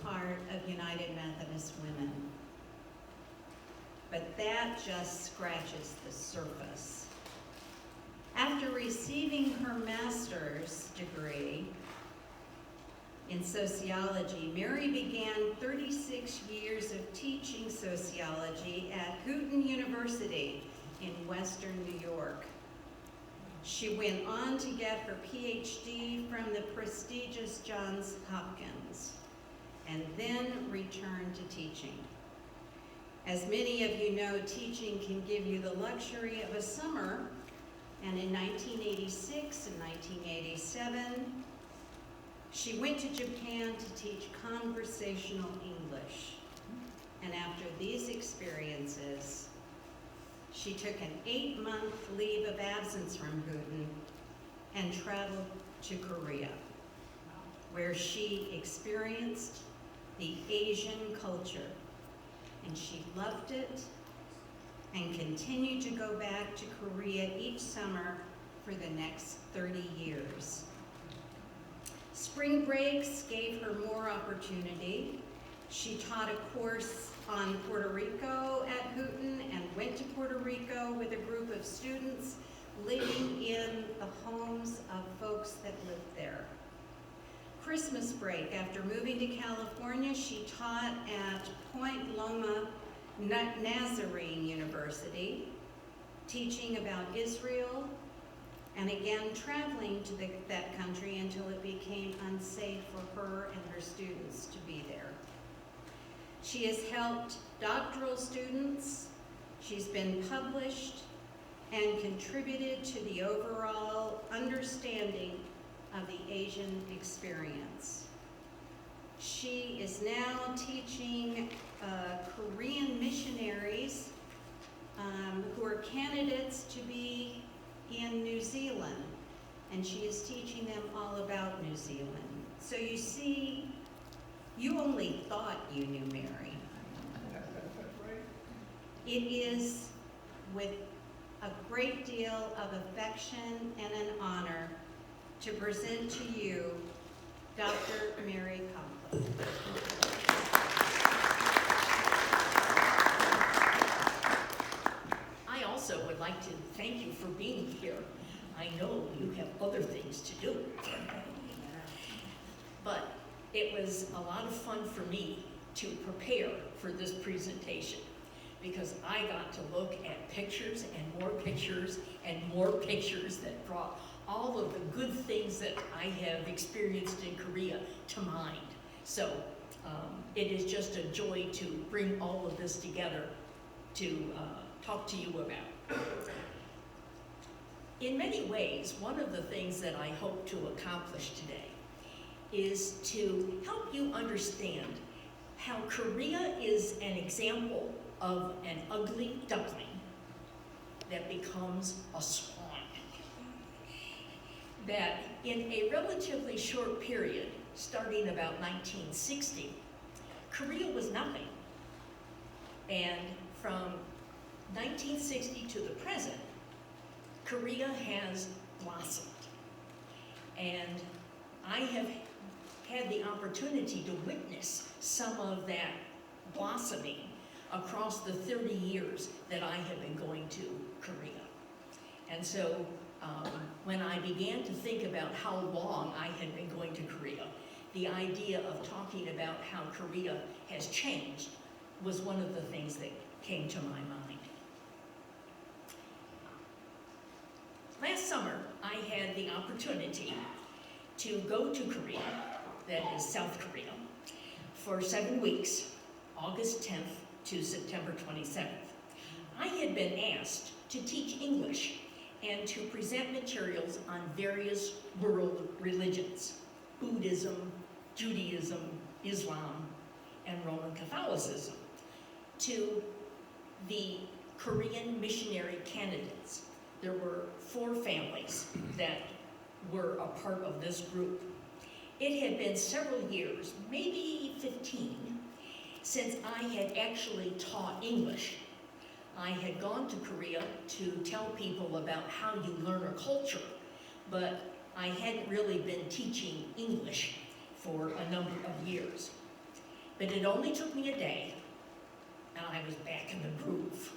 part of United Methodist Women. But that just scratches the surface. After receiving her master's degree in sociology, Mary began 36 years of teaching sociology at Houghton University in Western New York. She went on to get her PhD from the prestigious Johns Hopkins, and then returned to teaching. As many of you know, teaching can give you the luxury of a summer, and in 1986 and 1987, she went to Japan to teach conversational English. And after these experiences, she took an 8-month leave of absence from Houghton and traveled to Korea, where she experienced the Asian culture. And she loved it and continued to go back to Korea each summer for the next 30 years. Spring breaks gave her more opportunity. She taught a course on Puerto Rico at Houghton and went to Puerto Rico with a group of students living in the homes of folks that lived there. Christmas break, after moving to California, she taught at Point Loma Nazarene University, teaching about Israel, and again traveling to that country until it became unsafe for her and her students to be there. She has helped doctoral students, she's been published, and contributed to the overall understanding of the Asian experience. She is now teaching Korean missionaries who are candidates to be in New Zealand, and she is teaching them all about New Zealand. So you see, you only thought you knew Mary. It is with a great deal of affection and an honor to present to you Dr. Mary Conklin. I also would like to thank you for being here. I know you have other things to do. But it was a lot of fun for me to prepare for this presentation, because I got to look at pictures and more pictures and more pictures that brought all of the good things that I have experienced in Korea to mind. So it is just a joy to bring all of this together to talk to you about. In many ways, one of the things that I hope to accomplish today is to help you understand how Korea is an example of an ugly duckling that becomes a swan. That in a relatively short period, starting about 1960, Korea was nothing. And from 1960 to the present, Korea has blossomed. And I have had the opportunity to witness some of that blossoming across the 30 years that I have been going to Korea. And so when I began to think about how long I had been going to Korea, the idea of talking about how Korea has changed was one of the things that came to my mind. Last summer, I had the opportunity to go to Korea, that is South Korea, for 7 weeks, August 10th to September 27th. I had been asked to teach English and to present materials on various world religions: Buddhism, Judaism, Islam, and Roman Catholicism, to the Korean missionary candidates. There were 4 families that were a part of this group. It had been several years, maybe 15, since I had actually taught English. I had gone to Korea to tell people about how you learn a culture, but I hadn't really been teaching English for a number of years. But it only took me a day, and I was back in the groove.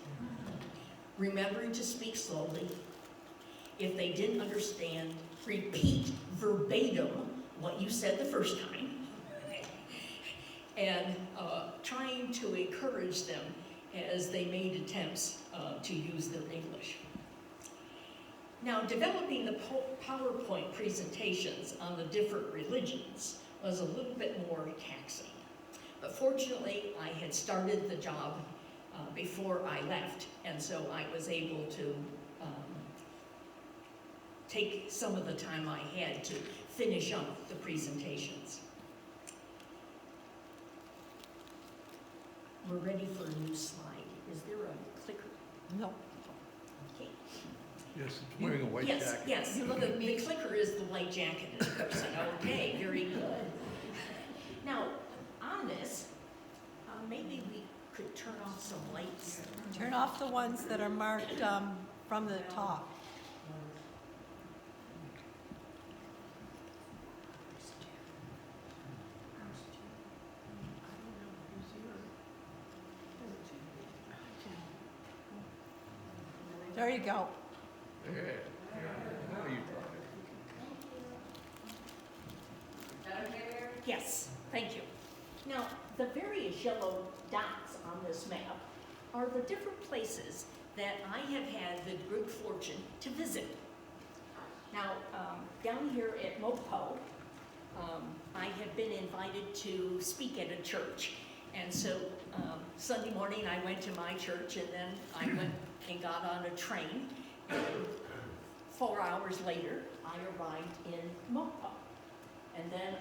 Remembering to speak slowly. If they didn't understand, repeat verbatim what you said the first time. And trying to encourage them as they made attempts to use their English. Now, developing the PowerPoint presentations on the different religions was a little bit more taxing. But fortunately, I had started the job before I left, and so I was able to take some of the time I had to finish up the presentations. We're ready for a new slide. Is there a clicker? No. Okay. Yes, it's wearing a white jacket. Yes, the clicker is the white jacket in person. Okay, very good. Now, on this, maybe we could turn off some lights. Turn off the ones that are marked from the top. There you go. Yeah, now you got it. Yes, thank you. Now, the various yellow dots on this map are the different places that I have had the good fortune to visit. Now, down here at Mopo, I have been invited to speak at a church. And so Sunday morning I went to my church, and then I went and got on a train. And 4 hours later, I arrived in Mopo. And then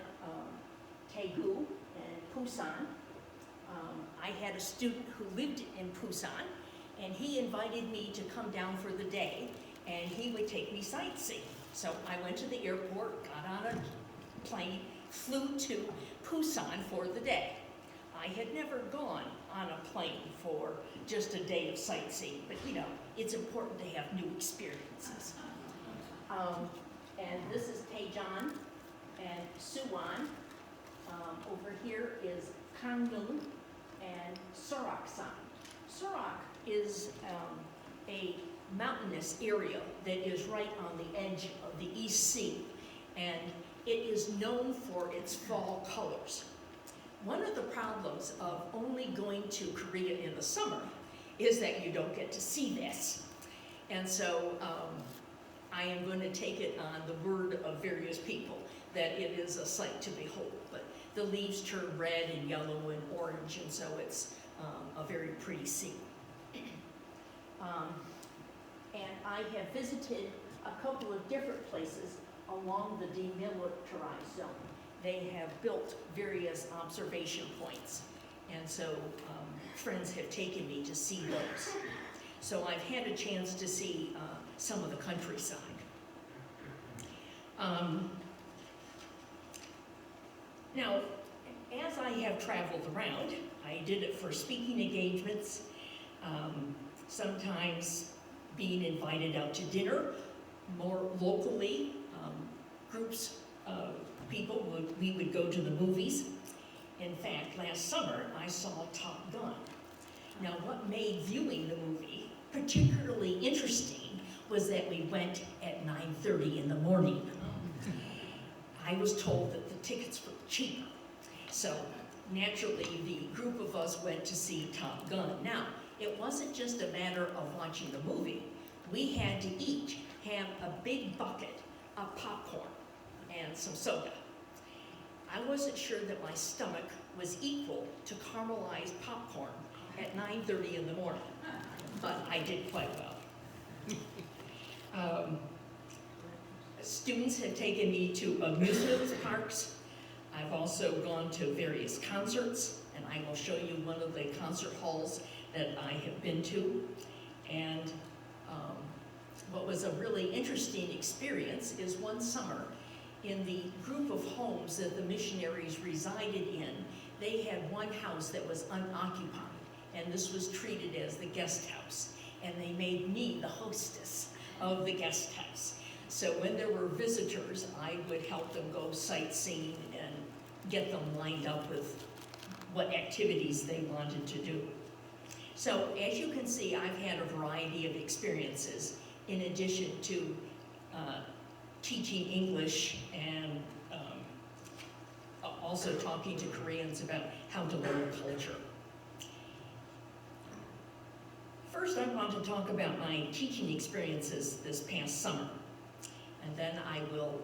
Daegu and Busan. I had a student who lived in Busan, and he invited me to come down for the day, and he would take me sightseeing. So I went to the airport, got on a plane, flew to Busan for the day. I had never gone on a plane for just a day of sightseeing, but you know, it's important to have new experiences. And this is Daejeon and Suwon. Over here is Conklin and Soraksan. Sorak is a mountainous area that is right on the edge of the East Sea, and it is known for its fall colors. One of the problems of only going to Korea in the summer is that you don't get to see this. And so I am going to take it on the word of various people that it is a sight to behold. But the leaves turn red and yellow and orange, and so it's a very pretty scene. And I have visited a couple of different places along the demilitarized zone. They have built various observation points, and so friends have taken me to see those. So I've had a chance to see some of the countryside. Now, as I have traveled around, I did it for speaking engagements, sometimes being invited out to dinner, more locally, groups of people, we would go to the movies. In fact, last summer, I saw Top Gun. Now, what made viewing the movie particularly interesting was that we went at 9:30 in the morning. I was told that the tickets were cheaper. So, naturally, the group of us went to see Top Gun. Now, it wasn't just a matter of watching the movie. We had to each have a big bucket of popcorn and some soda. I wasn't sure that my stomach was equal to caramelized popcorn at 9:30 in the morning, but I did quite well. Students have taken me to amusement parks. I've also gone to various concerts, and I will show you one of the concert halls that I have been to. And what was a really interesting experience is one summer, in the group of homes that the missionaries resided in, they had one house that was unoccupied, and this was treated as the guest house. And they made me the hostess of the guest house. So when there were visitors, I would help them go sightseeing and get them lined up with what activities they wanted to do. So as you can see, I've had a variety of experiences in addition to teaching English and also talking to Koreans about how to learn culture. First, I want to talk about my teaching experiences this past summer, and then I will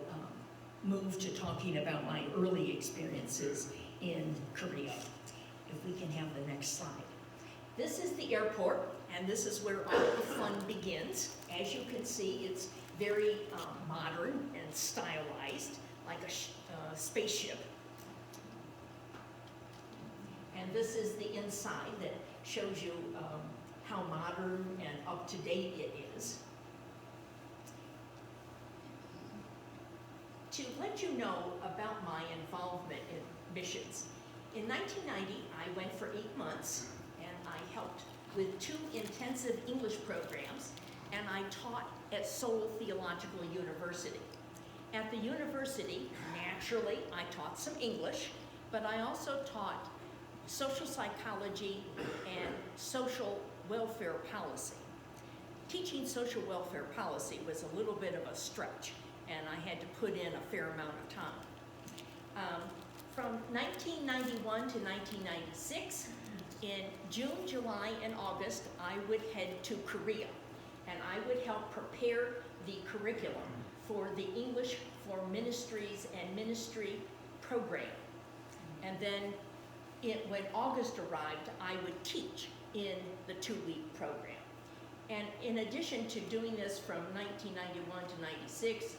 move to talking about my early experiences in Korea. If we can have the next slide. This is the airport, and this is where all the fun begins. As you can see, it's very modern and stylized, like a spaceship. And this is the inside that shows you how modern and up-to-date it is. To let you know about my involvement in missions, in 1990, I went for 8 months, and I helped with 2 intensive English programs, and I taught at Seoul Theological University. At the university, naturally, I taught some English, but I also taught social psychology and social welfare policy. Teaching social welfare policy was a little bit of a stretch, and I had to put in a fair amount of time. From 1991 to 1996, in June, July, and August, I would head to Korea, and I would help prepare the curriculum for the English for Ministries and Ministry program. And then when August arrived, I would teach in the 2-week program. And in addition to doing this from 1991 to 96,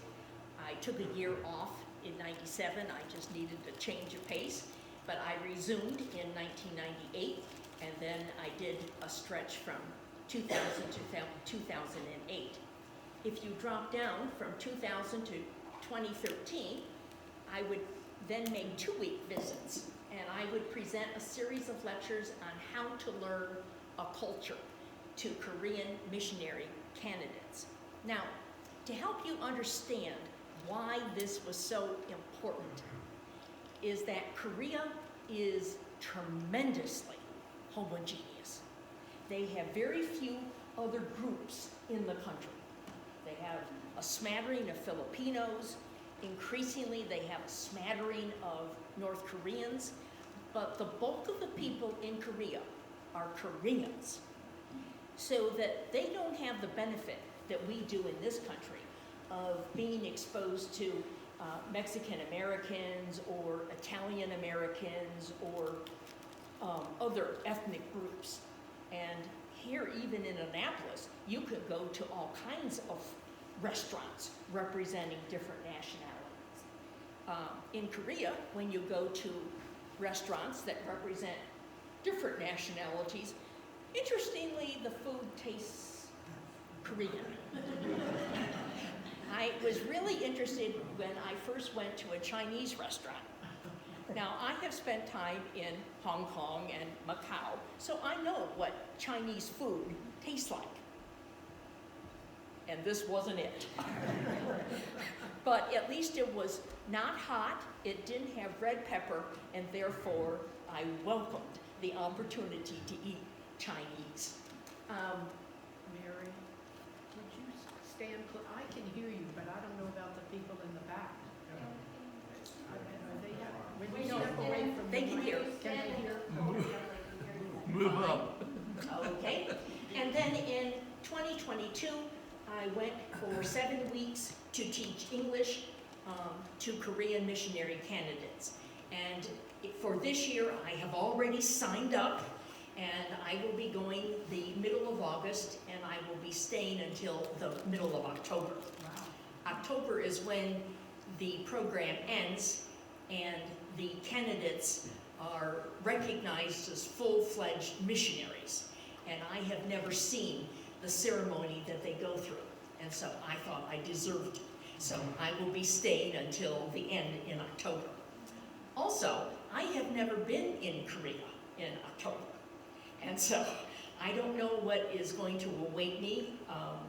I took a year off in 97. I just needed a change of pace, but I resumed in 1998, and then I did a stretch from 2000 to 2008. If you drop down from 2000 to 2013, I would then make 2-week visits, and I would present a series of lectures on how to learn a culture to Korean missionary candidates. Now, to help you understand why this was so important is that Korea is tremendously homogeneous. They have very few other groups in the country. They have a smattering of Filipinos. Increasingly, they have a smattering of North Koreans, but the bulk of the people in Korea are Koreans, so that they don't have the benefit that we do in this country of being exposed to Mexican Americans or Italian Americans or other ethnic groups. And here, even in Annapolis, you could go to all kinds of restaurants representing different nationalities. In Korea, when you go to restaurants that represent different nationalities, interestingly, the food tastes Korean. I was really interested when I first went to a Chinese restaurant. Now, I have spent time in Hong Kong and Macau, so I know what Chinese food tastes like. And this wasn't it. But at least it was not hot, it didn't have red pepper, and therefore I welcomed the opportunity to eat Chinese. Mary, would you stand, I can hear you, but I don't know about the people in the back. Are they, when you step away from They the can mic, hear. Can they hear? Move up. Okay, and then in 2022, I went for 7 weeks to teach English to Korean missionary candidates. And for this year, I have already signed up, and I will be going the middle of August, and I will be staying until the middle of October. Wow. October is when the program ends, and the candidates are recognized as full-fledged missionaries. And I have never seen the ceremony that they go through. And so I thought I deserved it. So I will be staying until the end in October. Also, I have never been in Korea in October. And so I don't know what is going to await me,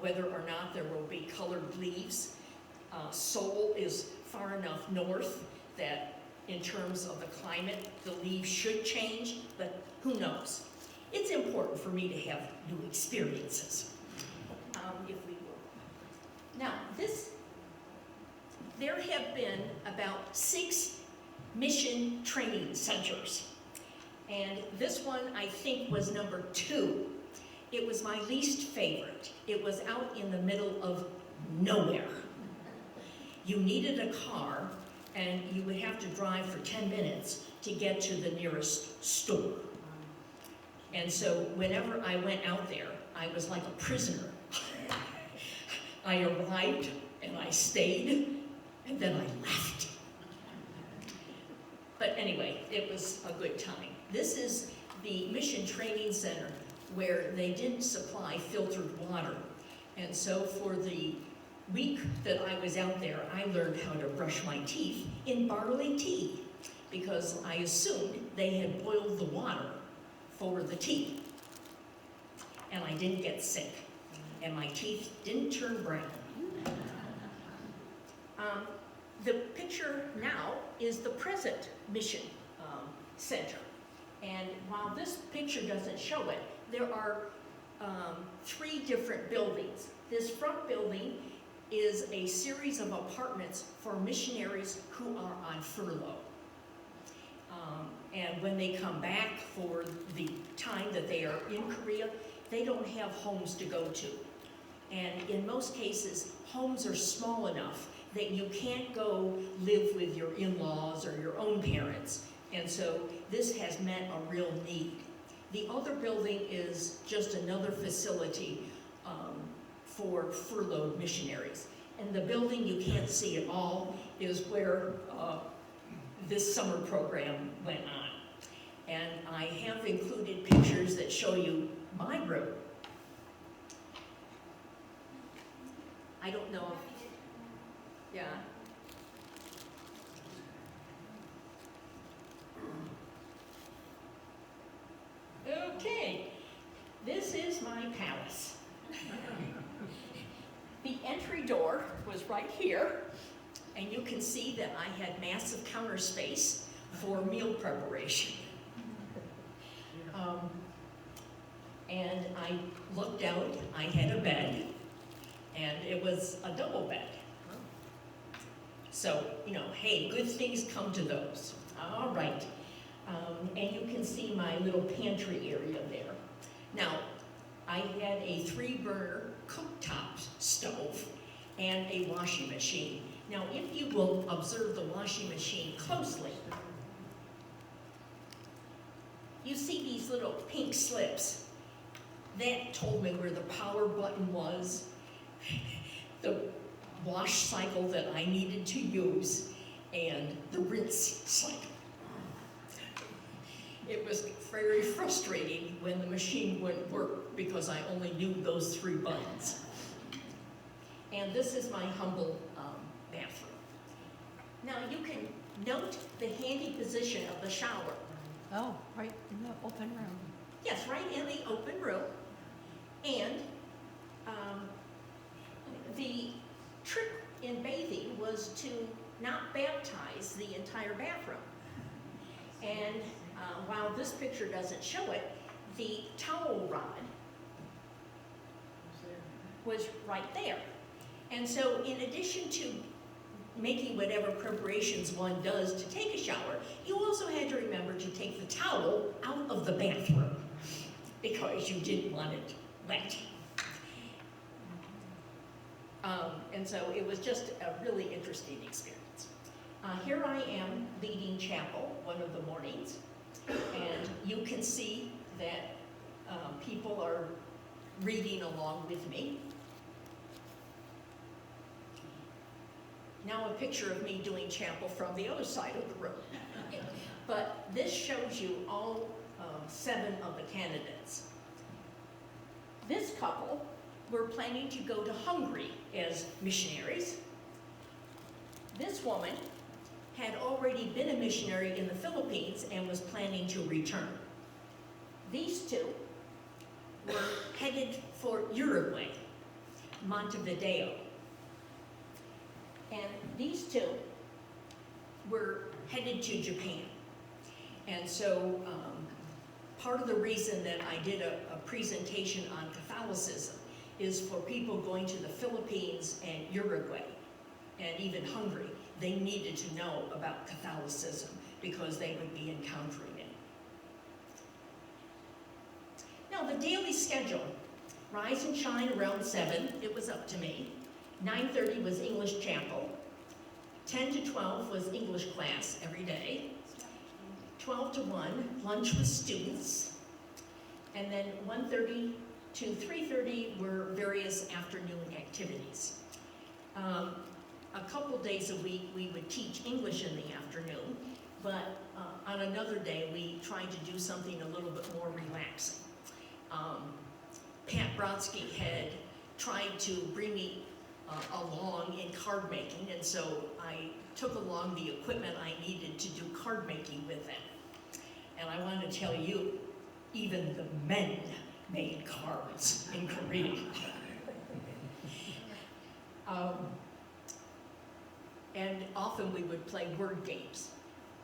whether or not there will be colored leaves. Seoul is far enough north that in terms of the climate. The leaves should change, but who knows? It's important for me to have new experiences, if we will. Now, there have been about 6 mission training centers, and this one I think was number 2. It was my least favorite. It was out in the middle of nowhere. You needed a car, and you would have to drive for 10 minutes to get to the nearest store. And so whenever I went out there, I was like a prisoner. I arrived, and I stayed, and then I left. But anyway, it was a good time. This is the Mission Training Center where they didn't supply filtered water. And so for the week that I was out there, I learned how to brush my teeth in barley tea because I assumed they had boiled the water for the tea. And I didn't get sick, and my teeth didn't turn brown. The picture now is the present mission center. And while this picture doesn't show it, there are 3 different buildings. This front building is a series of apartments for missionaries who are on furlough. And when they come back for the time that they are in Korea, they don't have homes to go to. And in most cases, homes are small enough that you can't go live with your in-laws or your own parents. And so this has met a real need. The other building is just another facility for furloughed missionaries. And the building you can't see at all is where this summer program went on. And I have included pictures that show you my room. I don't know if, yeah. Okay, this is my palace. The entry door was right here, and you can see that I had massive counter space for meal preparation. And I looked out, I had a bed, and it was a double bed. So, you know, hey, good things come to those. All right. And you can see my little pantry area there. Now, I had a 3-burner cooktop stove and a washing machine. Now, if you will observe the washing machine closely, you see these little pink slips. That told me where the power button was, the wash cycle that I needed to use, and the rinse cycle. It was very frustrating when the machine wouldn't work because I only knew those 3 buttons. And this is my humble bathroom. Now you can note the handy position of the shower. Oh, right in the open room. Yes, right in the open room. And the trick in bathing was to not baptize the entire bathroom. And while this picture doesn't show it, the towel rod was right there. And so in addition to making whatever preparations one does to take a shower, you also had to remember to take the towel out of the bathroom because you didn't want it wet. And so it was just a really interesting experience. Here I am leading chapel one of the mornings, and you can see that people are reading along with me. Now a picture of me doing chapel from the other side of the room. But this shows you all 7 of the candidates. This couple were planning to go to Hungary as missionaries. This woman had already been a missionary in the Philippines and was planning to return. These 2 were headed for Uruguay, Montevideo. And these 2 we're headed to Japan. And so part of the reason that I did a presentation on Catholicism is for people going to the Philippines and Uruguay and even Hungary. They needed to know about Catholicism because they would be encountering it. Now the daily schedule, rise and shine around 7, it was up to me. 9:30 was English chapel. 10 to 12 was English class every day. 12 to 1, lunch with students. And then 1:30 to 3:30 were various afternoon activities. A couple days a week we would teach English in the afternoon, but on another day we tried to do something a little bit more relaxing. Pat Brodsky had tried to bring me along in card making, and so I took along the equipment I needed to do card making with them. And I want to tell you, even the men made cards in Korea. And often we would play word games,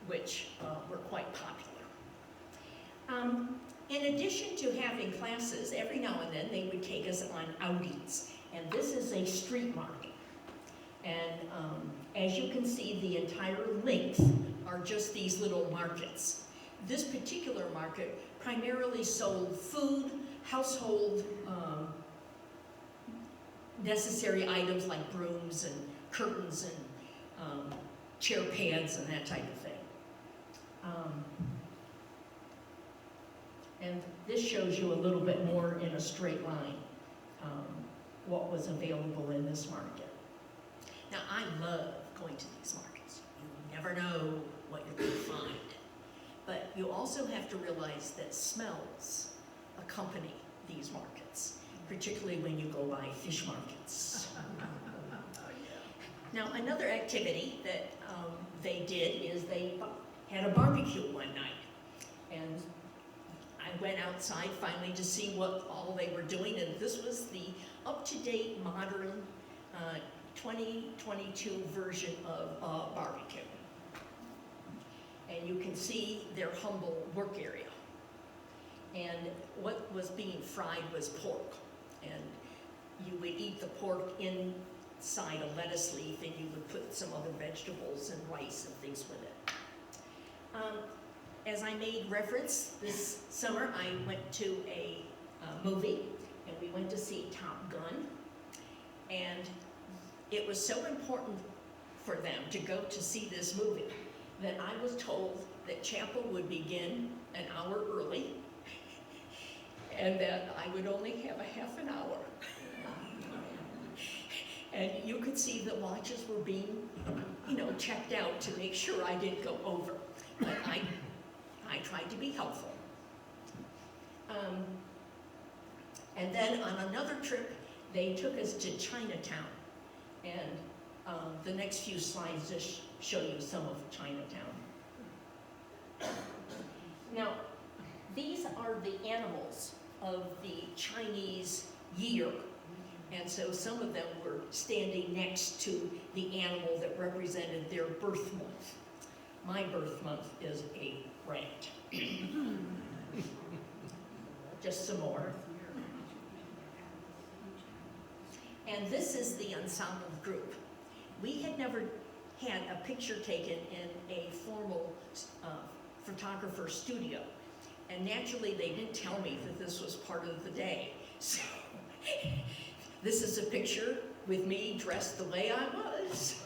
which were quite popular. In addition to having classes, every now and then they would take us on outings. And this is a street market. And as you can see, the entire length are just these little markets. This particular market primarily sold food, household necessary items like brooms and curtains and chair pads and that type of thing. And this shows you a little bit more in a straight line what was available in this market. Now, I love going to these markets. You never know what you're going to find. But you also have to realize that smells accompany these markets, particularly when you go by fish markets. Now, another activity that they did is they had a barbecue one night. And I went outside finally to see what all they were doing, and this was the up-to-date, modern 2022 version of barbecue. And you can see their humble work area. And what was being fried was pork. And you would eat the pork inside a lettuce leaf, and you would put some other vegetables and rice and things with it. As I made reference, this summer I went to a movie, and we went to see Top Gun. And it was so important for them to go to see this movie that I was told that chapel would begin an hour early and that I would only have a half an hour. And you could see the watches were being, checked out to make sure I didn't go over. But I tried to be helpful. And then on another trip, they took us to Chinatown. And the next few slides just show you some of Chinatown. Now, these are the animals of the Chinese year. And so some of them were standing next to the animal that represented their birth month. My birth month is a rat. Just some more. And this is the ensemble group. We had never had a picture taken in a formal photographer studio. And naturally, they didn't tell me that this was part of the day. So this is a picture with me dressed the way I was.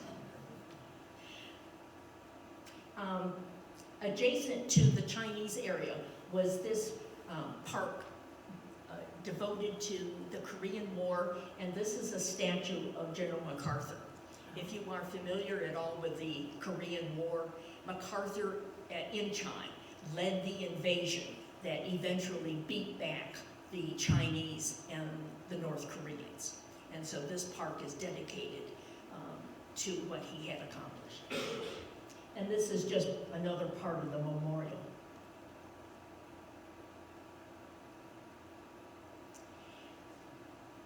Adjacent to the Chinese area was this park devoted to the Korean War, and this is a statue of General MacArthur. If you are familiar at all with the Korean War, MacArthur at Incheon led the invasion that eventually beat back the Chinese and the North Koreans. And so this park is dedicated to what he had accomplished. And this is just another part of the memorial.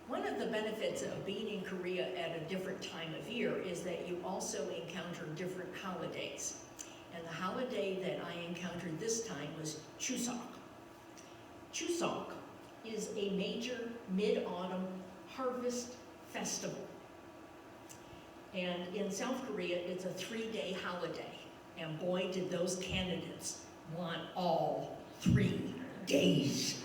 One of the benefits of being in Korea at a different time of year is that you also encounter different holidays. And the holiday that I encountered this time was Chuseok. Chuseok is a major mid-autumn harvest festival. And in South Korea, it's a 3-day holiday. And boy, did those candidates want all 3 days.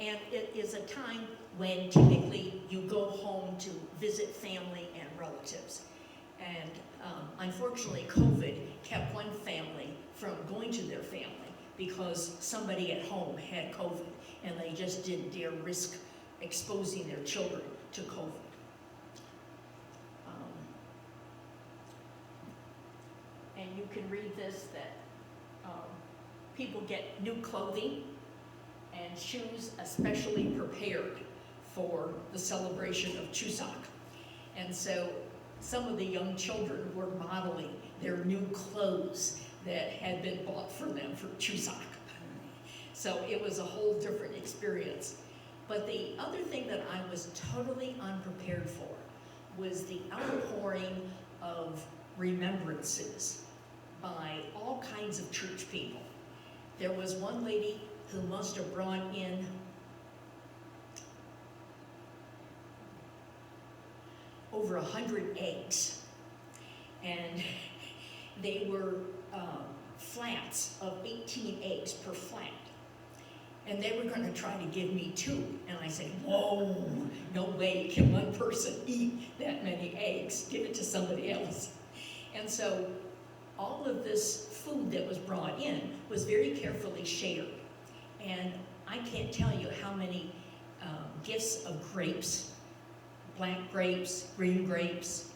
And it is a time when typically you go home to visit family and relatives. And unfortunately, COVID kept one family from going to their family because somebody at home had COVID and they just didn't dare risk exposing their children to COVID. And you can read this, that people get new clothing and shoes especially prepared for the celebration of Chuseok. And so some of the young children were modeling their new clothes that had been bought for them for Chuseok. So it was a whole different experience. But the other thing that I was totally unprepared for was the outpouring of remembrances by all kinds of church people. There was one lady who must have brought in over 100 eggs, and they were flats of 18 eggs per flat. And they were going to try to give me 2, and I said, whoa, no way can one person eat that many eggs, give it to somebody else. And so all of this food that was brought in was very carefully shared. And I can't tell you how many gifts of grapes, black grapes, green grapes,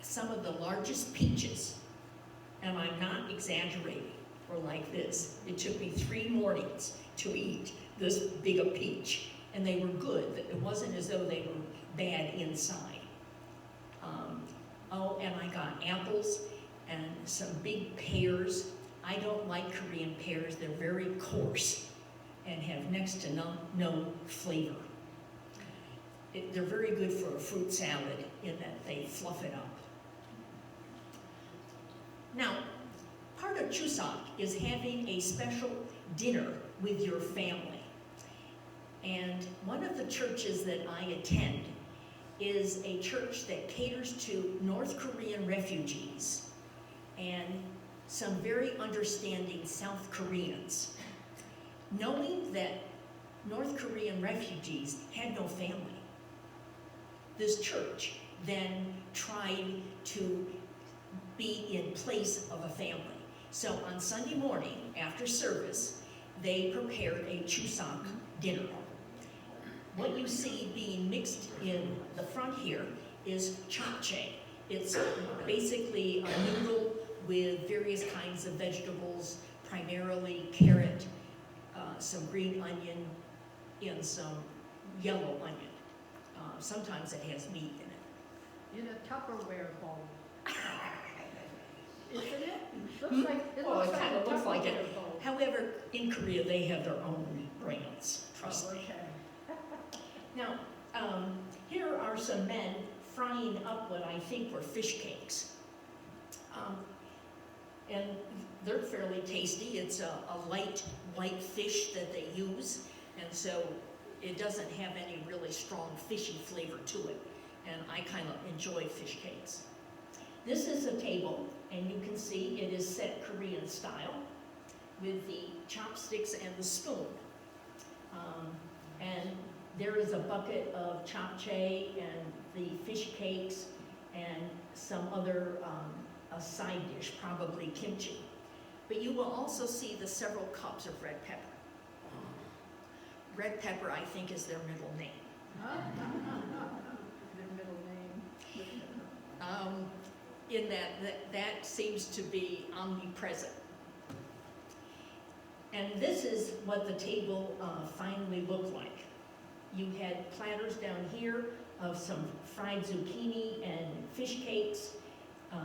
some of the largest peaches, and I'm not exaggerating, were like this. It took me 3 mornings to eat this big a peach, and they were good. It wasn't as though they were bad inside. Oh, and I got apples and some big pears. I don't like Korean pears. They're very coarse and have next to no flavor. They're very good for a fruit salad in that they fluff it up. Now, part of Chuseok is having a special dinner with your family. And one of the churches that I attend is a church that caters to North Korean refugees and some very understanding South Koreans, knowing that North Korean refugees had no family. This church then tried to be in place of a family. So on Sunday morning, after service, they prepared a Chuseok dinner. What you see being mixed in the front here is japchae. It's basically a noodle with various kinds of vegetables, primarily carrot, some green onion, and some yellow onion. Sometimes it has meat in it. In a Tupperware bowl. Isn't it? Looks like, it Well, looks it like kind a of looks like it. Tupperware bowl. However, in Korea, they have their own brands, trust me. Okay. Now, here are some men frying up what I think were fish cakes. And they're fairly tasty. It's a light white fish that they use, and so it doesn't have any really strong fishy flavor to it. And I kind of enjoy fish cakes. This is a table, and you can see it is set Korean style with the chopsticks and the spoon. And there is a bucket of japchae and the fish cakes and some other a side dish, probably kimchi. But you will also see the several cups of red pepper. Red pepper, I think, is their middle name. Their middle name. In that seems to be omnipresent. And this is what the table finally looked like. You had platters down here of some fried zucchini and fish cakes,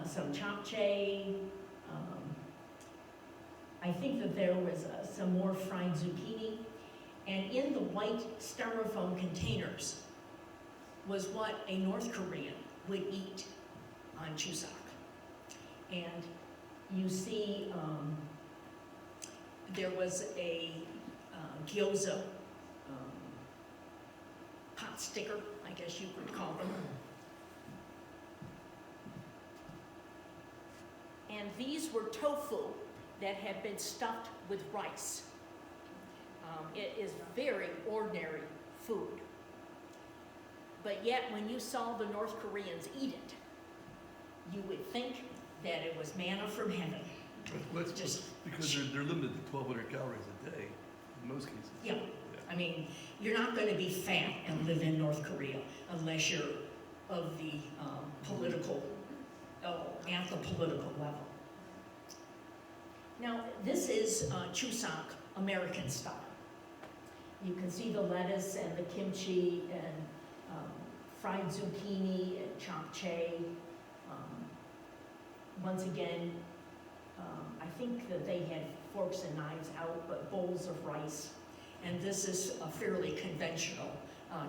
some japchae. I think that there was some more fried zucchini. And in the white styrofoam containers was what a North Korean would eat on Chuseok. And you see there was a gyoza pot sticker, I guess you could call them. And these were tofu that had been stuffed with rice. It is very ordinary food. But yet, when you saw the North Koreans eat it, you would think that it was manna from heaven. Well, that's just because they're limited to 1,200 calories a day in most cases. Yeah. I mean, you're not going to be fat and live in North Korea unless you're of the at the political level. Now, this is chusak, American style. You can see the lettuce and the kimchi and fried zucchini and japchae. Once again, I think that they had forks and knives out, but bowls of rice. And this is a fairly conventional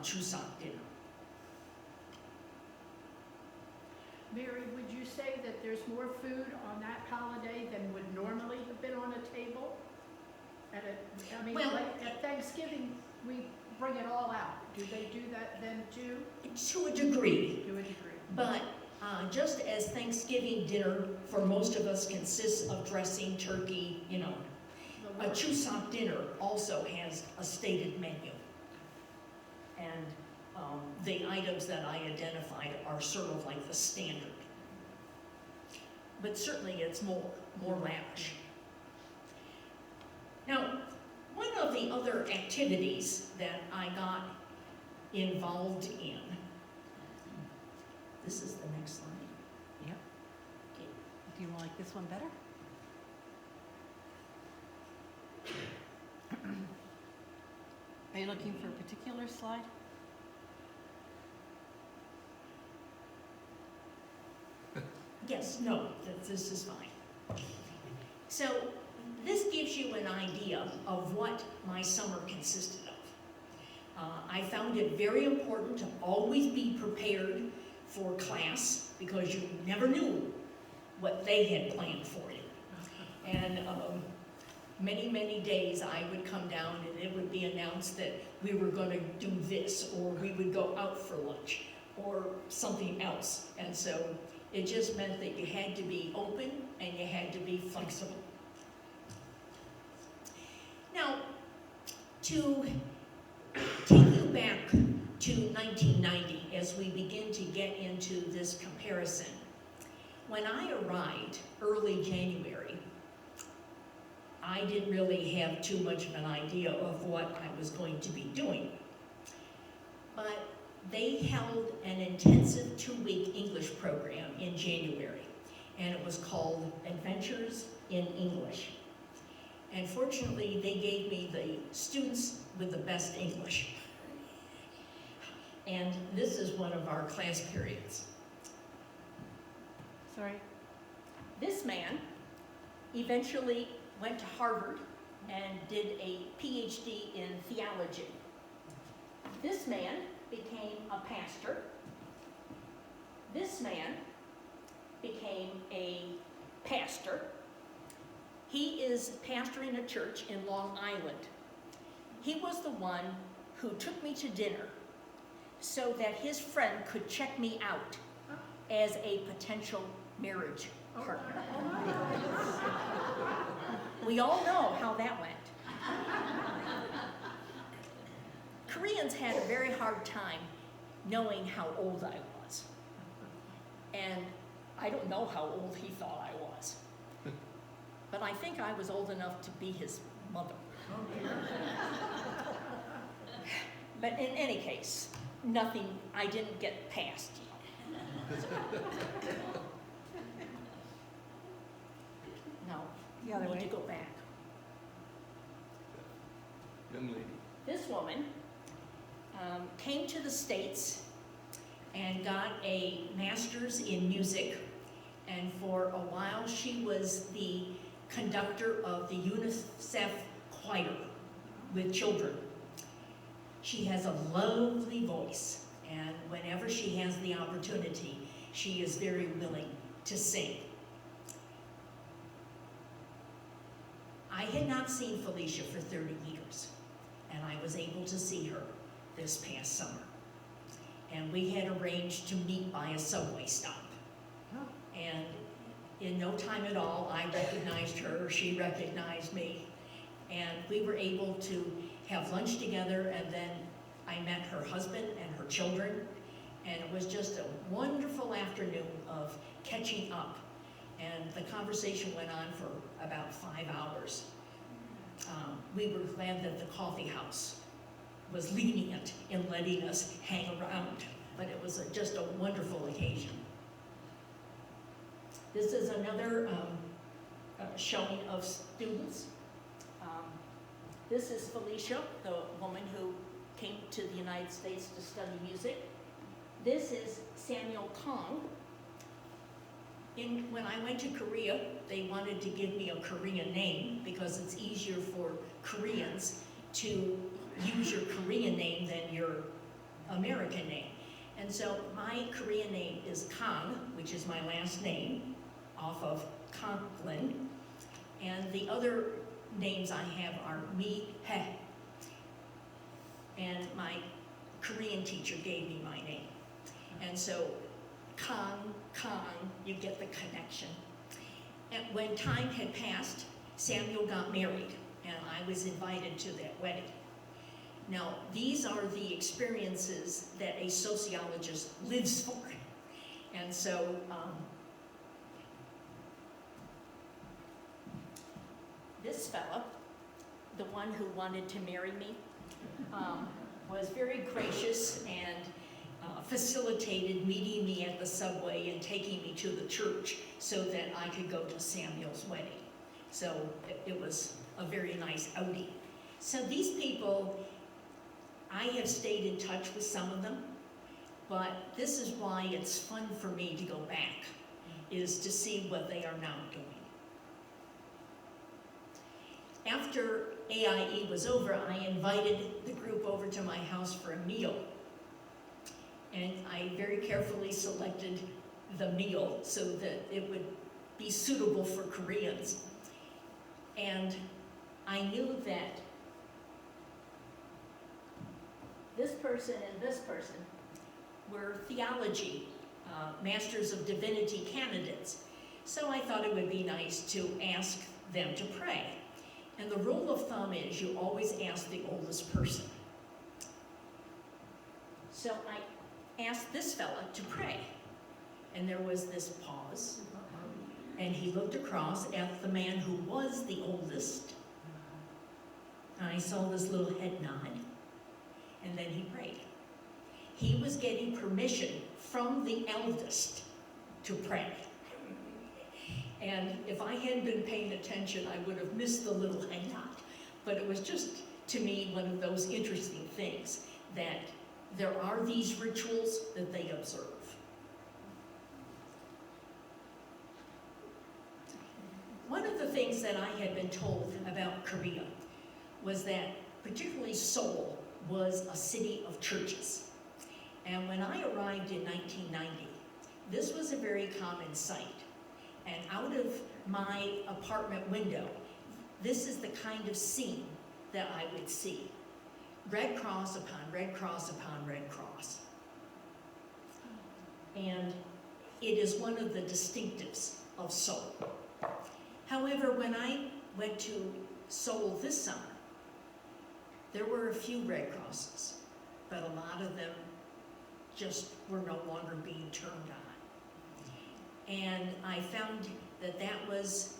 chusak dinner. Mary, would you say that there's more food on that holiday than would normally have been on a table? Well, like at Thanksgiving, we bring it all out. Do they do that then too? To a degree, To a degree. but just as Thanksgiving dinner for most of us consists of dressing, turkey, you know, a chusak dinner also has a stated menu. And the items that I identified are sort of like the standard. But certainly it's more lavish. Now, one of the other activities that I got involved in, this is the next slide. Yep. Okay. Do you like this one better? Are you looking for a particular slide? Yes, no, this is fine. So this gives you an idea of what my summer consisted of. I found it very important to always be prepared for class because you never knew what they had planned for you. And many, many days I would come down and it would be announced that we were going to do this, or we would go out for lunch, or something else. And so it just meant that you had to be open and you had to be flexible. Now, to take you back to 1990 as we begin to get into this comparison, when I arrived early January, I didn't really have too much of an idea of what I was going to be doing. But they held an intensive 2-week English program in January, and it was called Adventures in English. And fortunately, they gave me the students with the best English. And this is one of our class periods. Sorry. This man eventually went to Harvard and did a PhD in theology. This man became a pastor. This man became a pastor. He is pastoring a church in Long Island. He was the one who took me to dinner so that his friend could check me out as a potential marriage partner. We all know how that went. Koreans had a very hard time knowing how old I was. And I don't know how old he thought I was. But I think I was old enough to be his mother. But in any case, I didn't get past yet. No, The other need way. to go back. Young lady. This woman came to the States and got a master's in music, and for a while she was the conductor of the UNICEF choir with children. She has a lovely voice, and whenever she has the opportunity, she is very willing to sing. I had not seen Felicia for 30 years, and I was able to see her this past summer. And we had arranged to meet by a subway stop. And in no time at all, I recognized her, she recognized me, and we were able to have lunch together, and then I met her husband and her children, and it was just a wonderful afternoon of catching up. And the conversation went on for about 5 hours. We were glad that the coffee house was lenient in letting us hang around, but it was just a wonderful occasion. This is another showing of students. This is Felicia, the woman who came to the United States to study music. This is Samuel Kong. When I went to Korea, they wanted to give me a Korean name because it's easier for Koreans to use your Korean name than your American name. And so my Korean name is Kang, which is my last name, off of Conklin. And the other names I have are Mi He. And my Korean teacher gave me my name. And so Kang, you get the connection. And when time had passed, Samuel got married, and I was invited to that wedding. Now, these are the experiences that a sociologist lives for. And so, this fella, the one who wanted to marry me, was very gracious and facilitated meeting me at the subway and taking me to the church so that I could go to Samuel's wedding. So it was a very nice outing. So these people, I have stayed in touch with some of them, but this is why it's fun for me to go back, is to see what they are now doing. After AIE was over, I invited the group over to my house for a meal. And I very carefully selected the meal so that it would be suitable for Koreans. And I knew that this person and this person were theology, Masters of Divinity candidates. So I thought it would be nice to ask them to pray. And the rule of thumb is you always ask the oldest person. So I asked this fella to pray. And there was this pause. And he looked across at the man who was the oldest. And I saw this little head nod. And then he prayed. He was getting permission from the eldest to pray. And if I hadn't been paying attention, I would have missed the little head nod. But it was just, to me, one of those interesting things, that there are these rituals that they observe. One of the things that I had been told about Korea was that particularly Seoul was a city of churches. And when I arrived in 1990, this was a very common sight. And out of my apartment window, this is the kind of scene that I would see. Red cross upon red cross upon red cross. And it is one of the distinctives of Seoul. However, when I went to Seoul this summer, there were a few red crosses, but a lot of them just were no longer being turned on. And I found that that was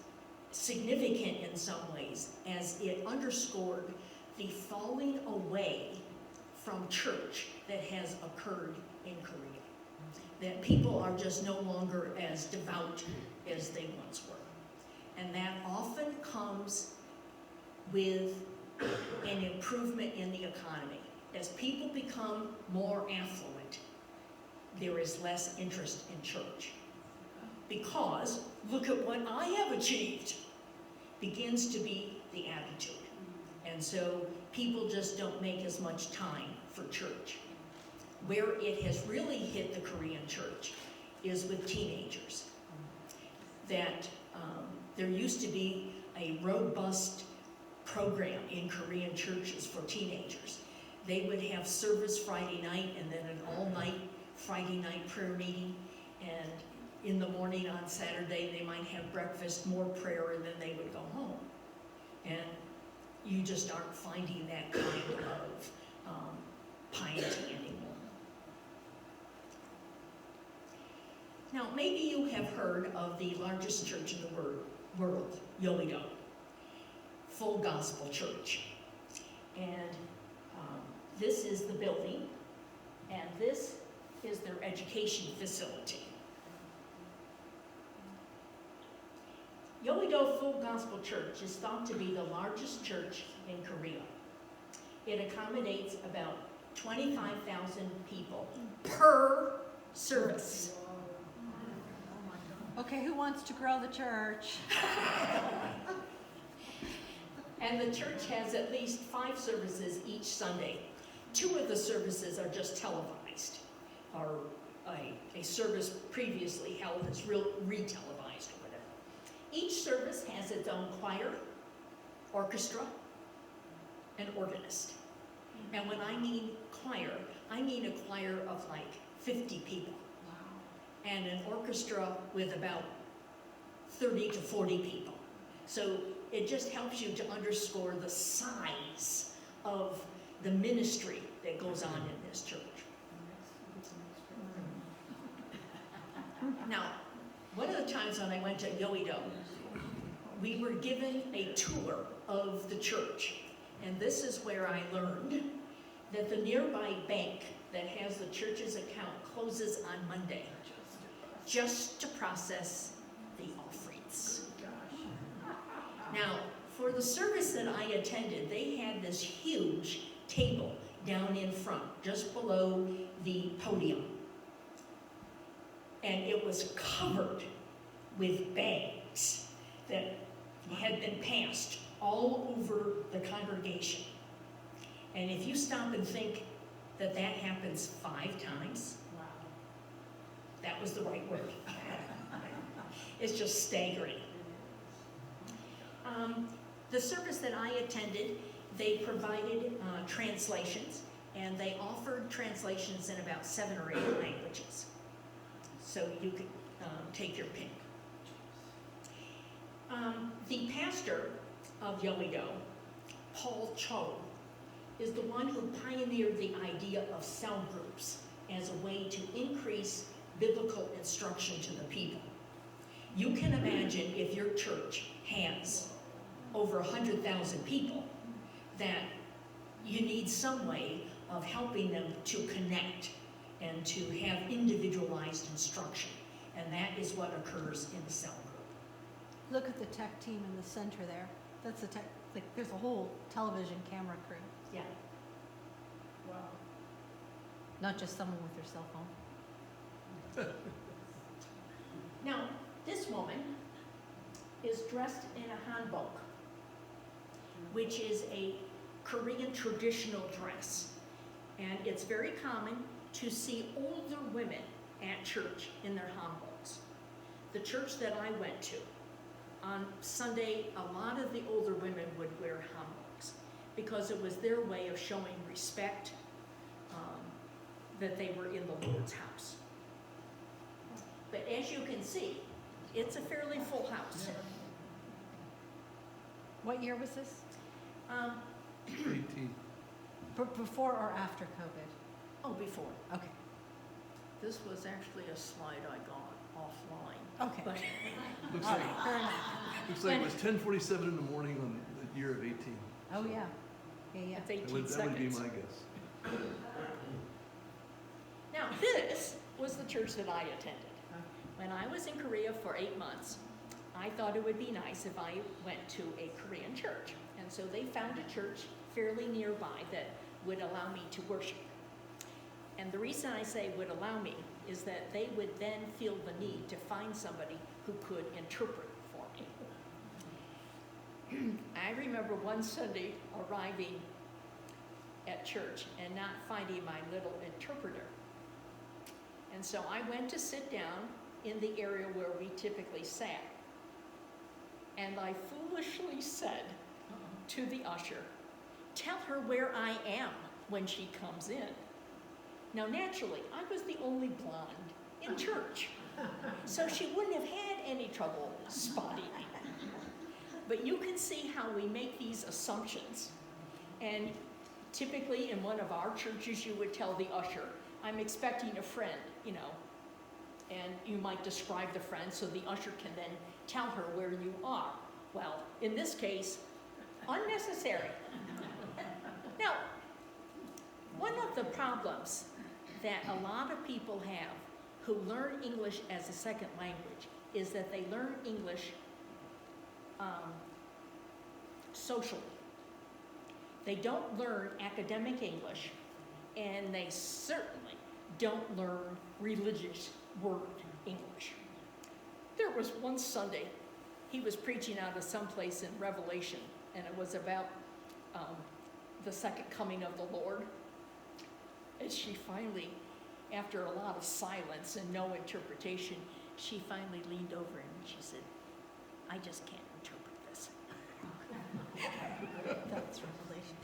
significant in some ways, as it underscored the falling away from church that has occurred in Korea. That people are just no longer as devout as they once were. And that often comes with an improvement in the economy. As people become more affluent, there is less interest in church. Because, look at what I have achieved, begins to be the attitude. And so people just don't make as much time for church. Where it has really hit the Korean church is with teenagers. That there used to be a robust program in Korean churches for teenagers. They would have service Friday night and then an all-night Friday night prayer meeting, and in the morning on Saturday they might have breakfast, more prayer, and then they would go home. And you just aren't finding that kind of piety anymore. Now, maybe you have heard of the largest church in the world, Yoido, Full Gospel Church. And this is the building, and this is their education facility. Yoido Full Gospel Church is thought to be the largest church in Korea. It accommodates about 25,000 people per service. Okay, who wants to grow the church? And the church has at least 5 services each Sunday. 2 of the services are just televised, or a service previously held is re-televised or whatever. Each service has its own choir, orchestra, and organist. And when I mean choir, I mean a choir of like 50 people. And an orchestra with about 30 to 40 people. So it just helps you to underscore the size of the ministry that goes on in this church. Now, one of the times when I went to Yoido, we were given a tour of the church. And this is where I learned that the nearby bank that has the church's account closes on Monday, just to process the offerings. Now, for the service that I attended, they had this huge table down in front, just below the podium. And it was covered with bags that had been passed all over the congregation. And if you stop and think that that happens 5 times, that was the right word. It's just staggering. The service that I attended, they provided translations, and they offered translations in about 7 or 8 languages. So you could take your pick. The pastor of Yoido, Paul Cho, is the one who pioneered the idea of cell groups as a way to increase biblical instruction to the people. You can imagine if your church has over 100,000 people, that you need some way of helping them to connect and to have individualized instruction. And that is what occurs in the cell group. Look at the tech team in the center there. That's the tech, like, there's a whole television camera crew, Yeah. Wow. not just someone with their cell phone. Now, this woman is dressed in a hanbok, which is a Korean traditional dress. And it's very common to see older women at church in their hanboks. The church that I went to, on Sunday, a lot of the older women would wear hanboks because it was their way of showing respect that they were in the Lord's house. But as you can see, it's a fairly full house. What year was this? 18. Before or after COVID? Oh, before. Okay. This was actually a slide I got offline. Okay. But Looks All like, right, fair enough. looks like it was 10:47 in the morning on the year of 18. Oh, yeah. Yeah. it's That 18 would be seconds. my guess. Now, this was the church that I attended. When I was in Korea for 8 months, I thought it would be nice if I went to a Korean church. And so they found a church fairly nearby that would allow me to worship. And the reason I say would allow me is that they would then feel the need to find somebody who could interpret for me. I remember one Sunday arriving at church and not finding my little interpreter. And so I went to sit down in the area where we typically sat. And I foolishly said to the usher, "Tell her where I am when she comes in." Now, naturally, I was the only blonde in church, so she wouldn't have had any trouble spotting me. But you can see how we make these assumptions. And typically in one of our churches, you would tell the usher, "I'm expecting a friend," you know, and you might describe the friend so the usher can then tell her where you are. Well, in this case, unnecessary. Now, one of the problems that a lot of people have who learn English as a second language is that they learn English socially. They don't learn academic English, and they certainly don't learn religious word English. There was one Sunday, he was preaching out of someplace in Revelation, and it was about the second coming of the Lord. And she finally, after a lot of silence and no interpretation, she finally leaned over him and she said, "I just can't interpret this." That's Revelation.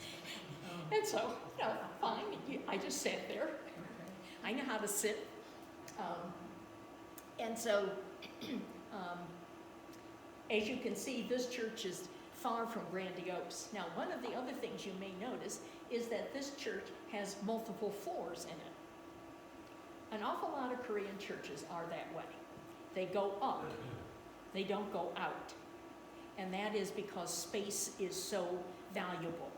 And so, you know, fine, I just sat there. I know how to sit. And so, as you can see, this church is far from grandiose. Now, one of the other things you may notice is that this church has multiple floors in it. An awful lot of Korean churches are that way. They go up, they don't go out. And that is because space is so valuable.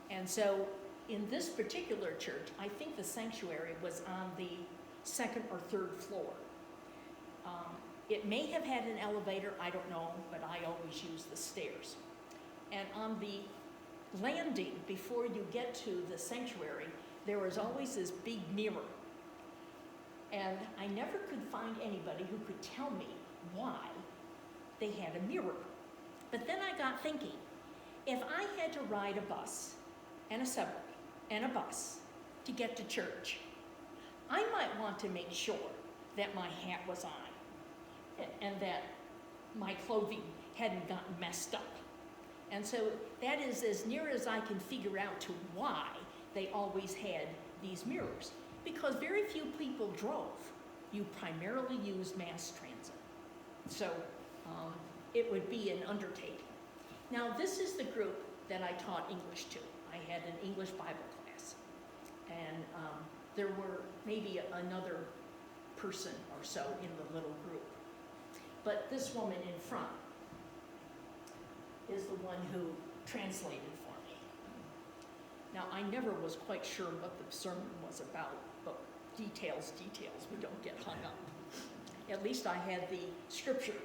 And so in this particular church, I think the sanctuary was on the second or third floor. It may have had an elevator, I don't know, but I always use the stairs. And on the landing, before you get to the sanctuary, there was always this big mirror. And I never could find anybody who could tell me why they had a mirror. But then I got thinking, if I had to ride a bus and a subway and a bus to get to church, I might want to make sure that my hat was on and that my clothing hadn't gotten messed up. And so that is as near as I can figure out to why they always had these mirrors. Because very few people drove. You primarily used mass transit. So it would be an undertaking. Now, this is the group that I taught English to. I had an English Bible class. And there were maybe another person or so in the little group. But this woman in front is the one who translated for me. Now, I never was quite sure what the sermon was about, but details, we don't get hung up. At least I had the scripture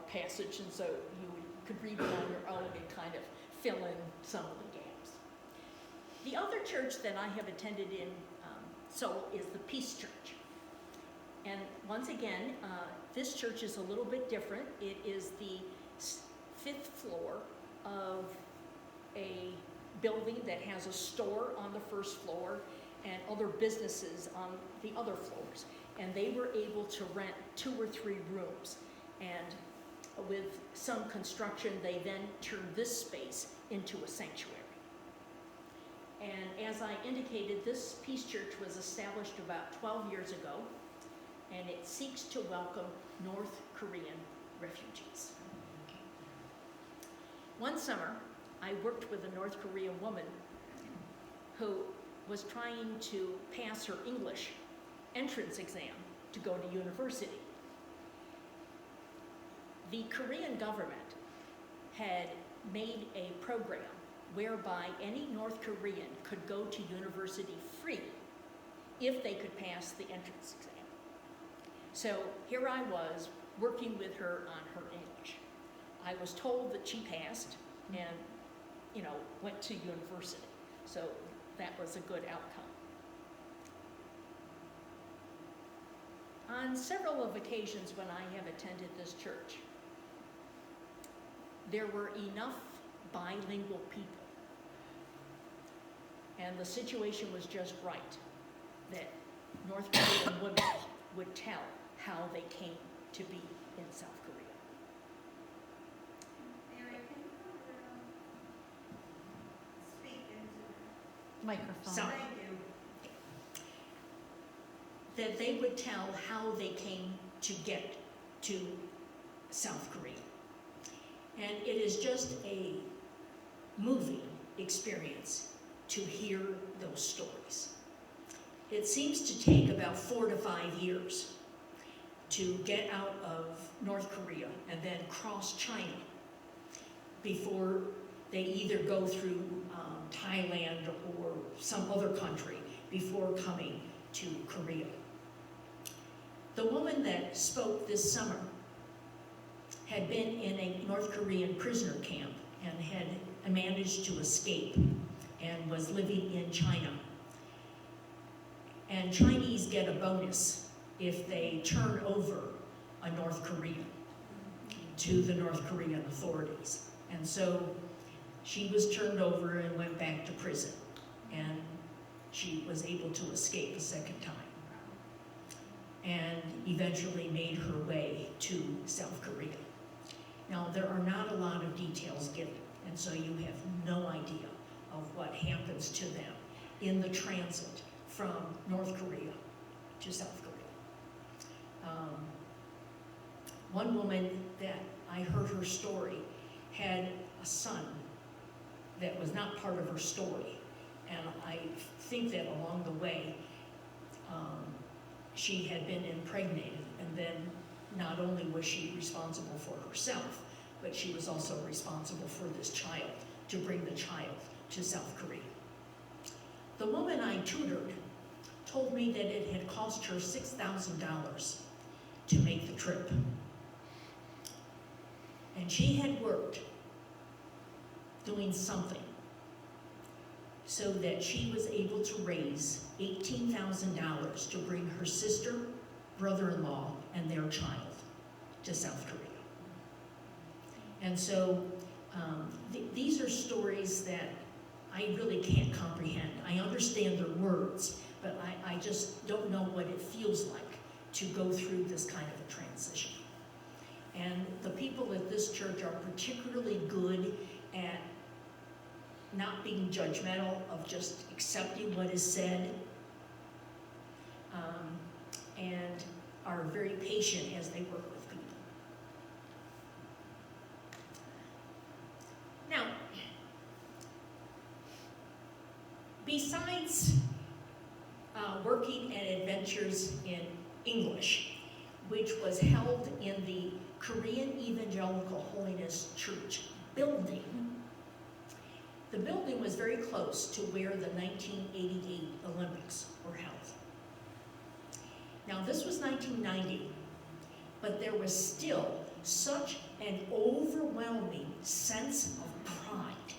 passage, and so you could read it on your own and kind of fill in some of the gaps. The other church that I have attended in Seoul is the Peace Church. And once again, this church is a little bit different. It is the 5th floor of a building that has a store on the 1st floor and other businesses on the other floors. And they were able to rent 2 or 3 rooms. And with some construction, they then turned this space into a sanctuary. And as I indicated, this Peace Church was established about 12 years ago, and it seeks to welcome North Korean refugees. One summer, I worked with a North Korean woman who was trying to pass her English entrance exam to go to university. The Korean government had made a program whereby any North Korean could go to university free if they could pass the entrance exam. So here I was working with her on her English. I was told that she passed and, went to university. So that was a good outcome. On several of occasions when I have attended this church, there were enough bilingual people, and the situation was just right, that North Korean women would tell how they came to be in South Korea. Mary, can you go Microphone. Sorry. That they would tell how they came to get to South Korea. And it is just a moving experience to hear those stories. It seems to take about 4 to 5 years to get out of North Korea and then cross China before they either go through Thailand or some other country before coming to Korea. The woman that spoke this summer had been in a North Korean prisoner camp and had managed to escape and was living in China. And Chinese get a bonus if they turn over a North Korean to the North Korean authorities. And so she was turned over and went back to prison, and she was able to escape a second time and eventually made her way to South Korea. Now, there are not a lot of details given, and so you have no idea of what happens to them in the transit from North Korea to South Korea. One woman that I heard her story had a son that was not part of her story, and I think that along the way she had been impregnated, and then not only was she responsible for herself, but she was also responsible for this child, to bring the child to South Korea. The woman I tutored told me that it had cost her $6,000 to make the trip. And she had worked doing something so that she was able to raise $18,000 to bring her sister, brother-in-law, and their child to South Korea. And so these are stories that I really can't comprehend. I understand their words, but I just don't know what it feels like to go through this kind of a transition. And the people at this church are particularly good at not being judgmental, of just accepting what is said, and are very patient as they work with people. Now, besides working at Adventures in English, which was held in the Korean Evangelical Holiness Church building, the building was very close to where the 1988 Olympics were held. Now, this was 1990, but there was still such an overwhelming sense of pride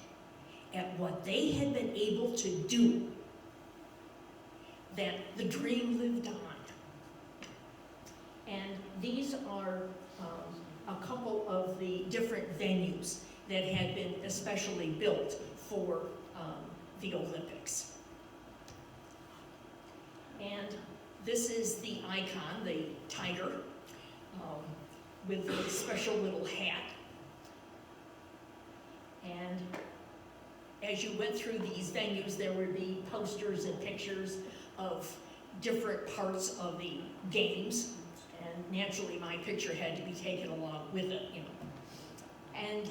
at what they had been able to do that the dream lived on. And these are a couple of the different venues that had been especially built for the Olympics. And this is the icon, the tiger, with the special little hat. And as you went through these venues, there would be posters and pictures of different parts of the games. And naturally, my picture had to be taken along with it, you know. And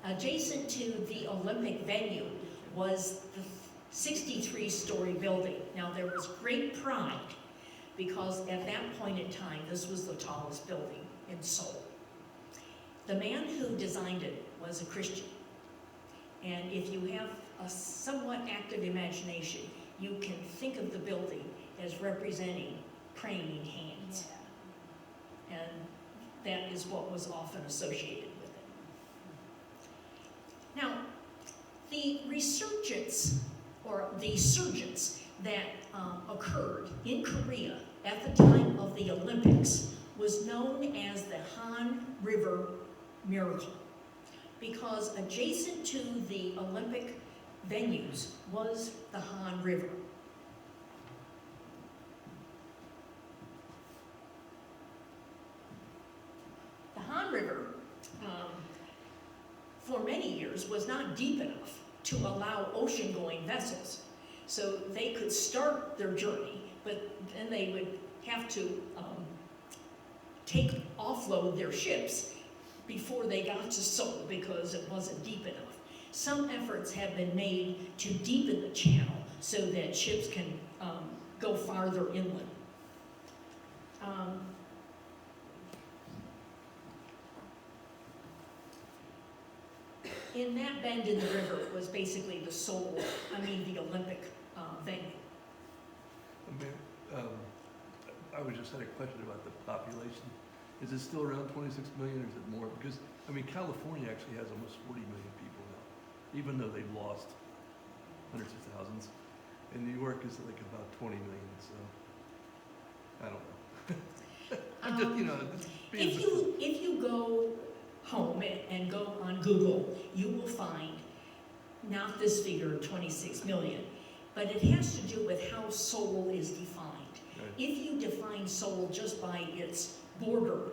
adjacent to the Olympic venue was the 63-story building. Now, there was great pride because at that point in time, this was the tallest building in Seoul. The man who designed it was a Christian. And if you have a somewhat active imagination, you can think of the building as representing praying hands. Yeah. And that is what was often associated with it. Now, the resurgence, or the surgence that occurred in Korea at the time of the Olympics was known as the Han River Miracle, because adjacent to the Olympic venues was the Han River. The Han River, for many years, was not deep enough to allow ocean-going vessels So they could start their journey, but then they would have to offload their ships before they got to Seoul because it wasn't deep enough. Some efforts have been made to deepen the channel so that ships can go farther inland. In that bend in the river was basically the the Olympic venue. I was just had a question about the population. Is it still around 26 million or is it more? Because, I mean, California actually has almost 40 million people now, even though they've lost hundreds of thousands. And New York is like about 20 million, so I don't know. I'm just, just being If you go home and go on Google, you will find not this figure of 26 million, but it has to do with how Seoul is defined. Right. If you define Seoul just by its border,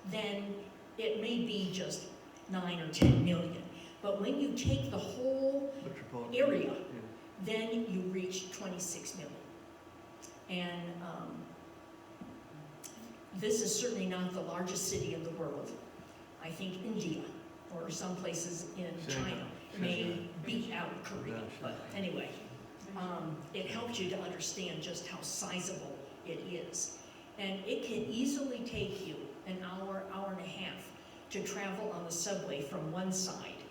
then it may be just 9 or 10 million. But when you take the whole metropolitan area, yeah. then you reach 26 million. And this is certainly not the largest city in the world. I think India or some places in China may beat out Korea. But anyway, it helps you to understand just how sizable it is. And it can easily take you an hour, hour and a half to travel on the subway from one side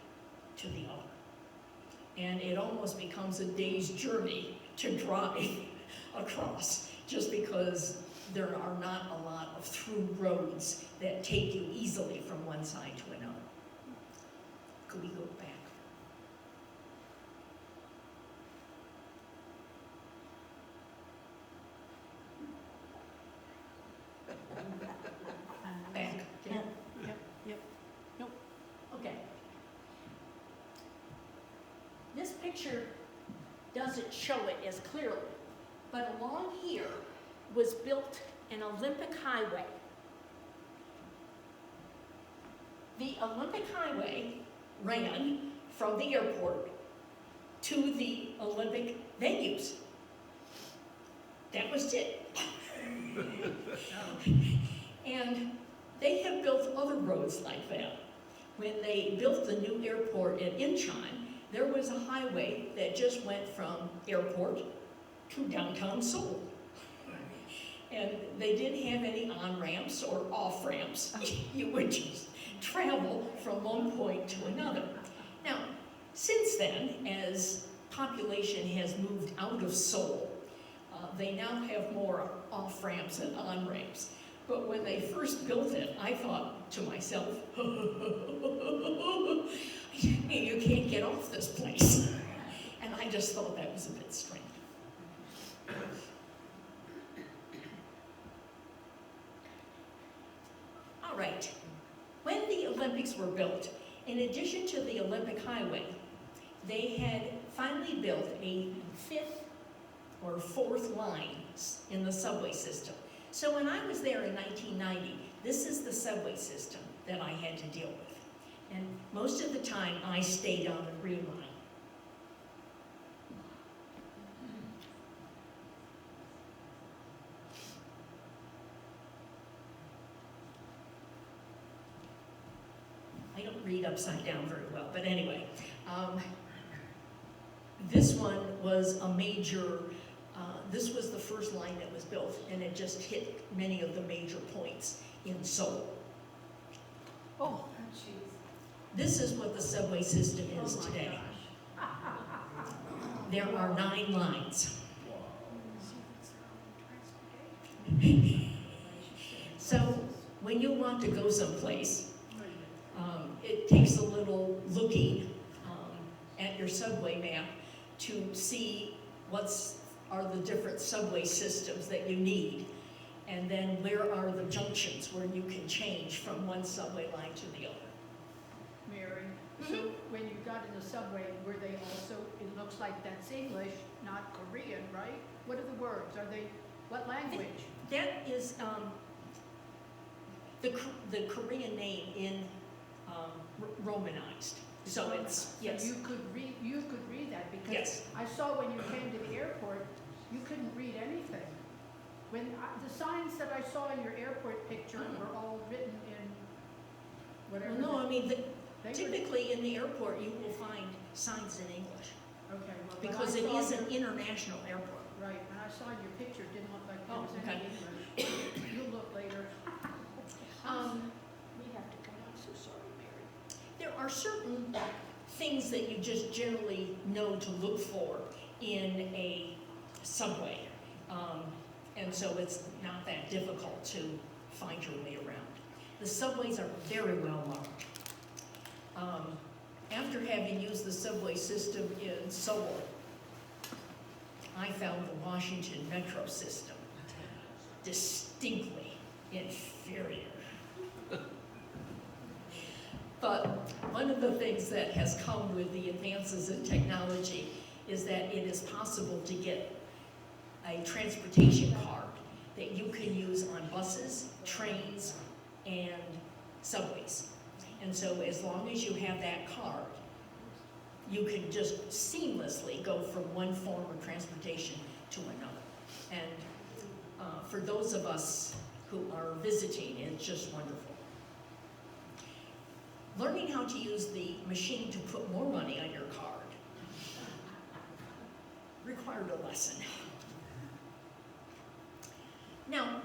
to the other. And it almost becomes a day's journey to drive across, just because there are not a lot of through roads that take you easily from one side to another. Could we go back? Back. Yep. Okay. This picture doesn't show it as clearly, but along here was built an Olympic highway. The Olympic highway ran from the airport to the Olympic venues. That was it. And they have built other roads like that. When they built the new airport at Incheon, there was a highway that just went from airport to downtown Seoul. And they didn't have any on-ramps or off-ramps. You would just travel from one point to another. Now, since then, as population has moved out of Seoul, they now have more off-ramps and on-ramps. But when they first built it, I thought to myself, you can't get off this place. And I just thought that was a bit strange. All right, when the Olympics were built, in addition to the Olympic highway, they had finally built a fifth or fourth line in the subway system. So when I was there in 1990, this is the subway system that I had to deal with. And most of the time, I stayed on the Green Line. I don't read upside down very well, but anyway. This one was a major, this was the first line that was built, and it just hit many of the major points in Seoul. Oh, This is what the subway system is today. There are 9 lines. So when you want to go someplace, it takes a little looking at your subway map to see are the different subway systems that you need, and then where are the junctions where you can change from one subway line to the other. Mary, so when you got in the subway, were they also, it looks like that's English, not Korean, right? What are the words? Are they, what language? That is the Korean name in Romanized. So it's, yes, So you could read that, because yes. I saw when you came to the airport, you couldn't read anything. The signs that I saw in your airport picture were all written in whatever. Well, no, I mean, they were- typically in the airport, you will find signs in English, Okay, well, when because I it saw is an your- international airport. Right, when I saw your picture, it didn't look like there Oh, was okay. any English. You'll look later. We have to come, I'm so sorry, Mary. There are certain things that you just generally know to look for in a subway. And so it's not that difficult to find your way around. The subways are very well marked. After having used the subway system in Seoul, I found the Washington metro system distinctly inferior. But one of the things that has come with the advances in technology is that it is possible to get a transportation card that you can use on buses, trains, and subways. And so as long as you have that card, you can just seamlessly go from one form of transportation to another. And for those of us who are visiting, it's just wonderful. Learning how to use the machine to put more money on your card required a lesson. Now,